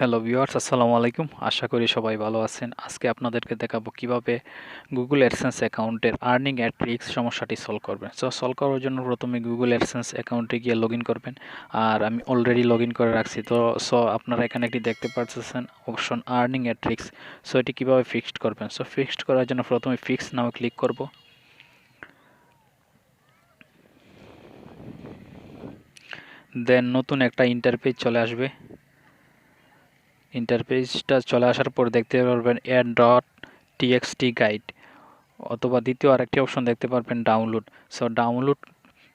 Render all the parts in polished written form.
Hello viewers, আসসালামু আলাইকুম। আশা করি সবাই ভালো আছেন। আজকে আপনাদেরকে দেখাবো কিভাবে গুগল অ্যাডসেন্স অ্যাকাউন্টের আর্নিং অ্যাট রিস্ক সমস্যাটি সলভ করবেন। সলভ করার জন্য প্রথমে গুগল অ্যাডসেন্স অ্যাকাউন্টে গিয়ে লগ ইন করবেন। আর আমি অলরেডি লগ ইন করে রাখছি। আপনারা এখানে একটি দেখতে পাচ্ছেন অপশন আর্নিং অ্যাট রিস্ক। এটি কীভাবে ফিক্সড করবেন। ফিক্সড করার জন্য প্রথমে ফিক্স নামে ক্লিক করব। দেন নতুন একটা ইন্টারপেজ চলে আসবে। ইন্টারপেজটা চলে আসার পর দেখতে পারবেন add.txt গাইড, অথবা দ্বিতীয় আরেকটি অপশন দেখতে পারবেন ডাউনলোড। ডাউনলোড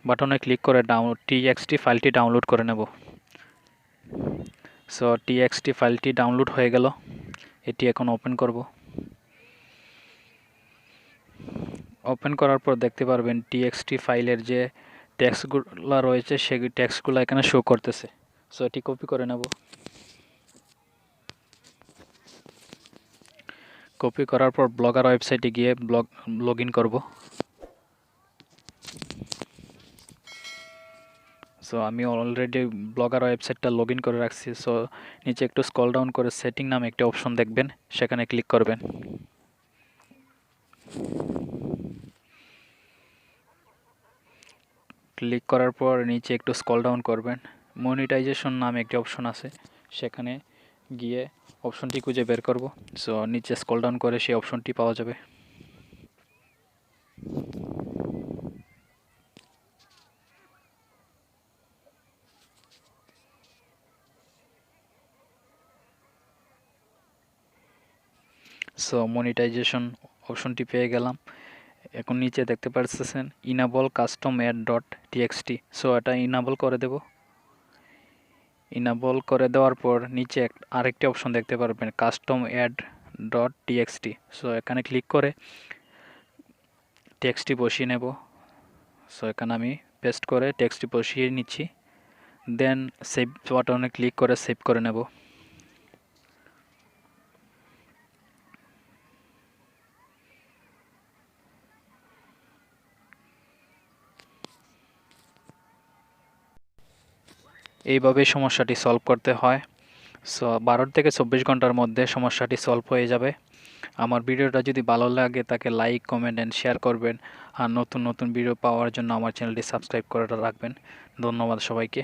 বাটনে ক্লিক করে txt ফাইলটি ডাউনলোড করে নেব। txt ফাইলটি ডাউনলোড হয়ে গেল। এটি এখন ওপেন করব। ওপেন করার পর দেখতে পারবেন txt ফাইলের যে টেক্সটগুলো রয়েছে সেই টেক্সটগুলো এখানে শো করতেছে। এটি কপি করে নেব। কপি করার পর ব্লগার ওয়েবসাইটে গিয়ে লগ ইন করব। আমি অলরেডি ব্লগার ওয়েবসাইটটা লগ ইন করে রাখছি। নিচে একটু স্ক্রল ডাউন করে সেটিং নামে একটি অপশন দেখবেন, সেখানে ক্লিক করবেন। ক্লিক করার পর নিচে একটু স্ক্রল ডাউন করবেন, মনিটাইজেশন নামে একটি অপশন আছে, সেখানে গিয়ে অপশনটি খুঁজে বের করব। নিচে স্ক্রল ডাউন করে সেই অপশনটি পাওয়া যাবে। মনিটাইজেশন অপশনটি পেয়ে গেলাম। এখন নিচে দেখতে পাচ্ছেন enable custom add dot TXT. এটা ইনাবল করে দেব। ইনাবল করে দেওয়ার পর নিচে আরেকটি অপশন দেখতে পারবেন কাস্টম অ্যাড ডট টিএক্সটি। এখানে ক্লিক করে টেক্সটটি বসিয়ে নেব। এখানে আমি পেস্ট করে টেক্সটটি বসিয়ে নিচ্ছি। দেন সেভ বাটনে ক্লিক করে সেভ করে নেব। এইভাবে সমস্যাটি সলভ করতে হয়। 12 থেকে 24 ঘন্টার মধ্যে সমস্যাটি সলভ হয়ে যাবে। আমার ভিডিওটা যদি ভালো লাগে তাকে লাইক, কমেন্ট অ্যান্ড শেয়ার করবেন। আর নতুন নতুন ভিডিও পাওয়ার জন্য আমার চ্যানেলটি সাবস্ক্রাইব করে রাখবেন। ধন্যবাদ সবাইকে।